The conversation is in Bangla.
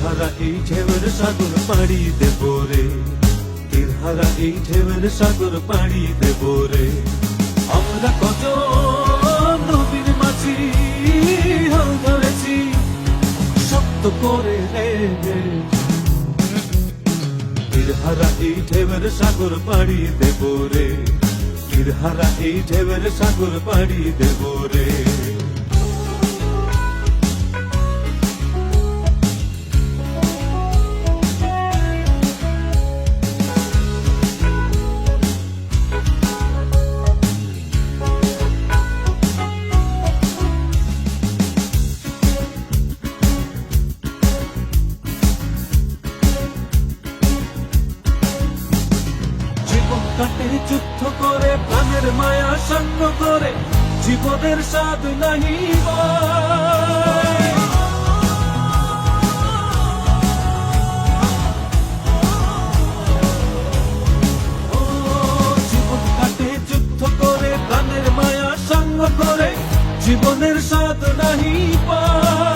তীরহারা এই ঢেউয়ের সাগর পাড়ি দেব রে, তীরহারা এই ঢেউয়ের সাগর পাড়ি দেব রে। আমরা কত নবীর মাঝি হাল ধরেছি শক্ত করে রে, তীরহারা এই ঢেউয়ের সাগর পাড়ি দেব রে, তীরহারা এই ঢেউয়ের সাগর পাড়ি দেব রে। কাটে যুদ্ধ করে প্রাণের মায়া সঙ্গ করে জীবনের স্বাদ নাহি জীবন কাটে যুদ্ধ করে প্রাণের মায়া সঙ্গ করে জীবনের স্বাদ নাহি পায়।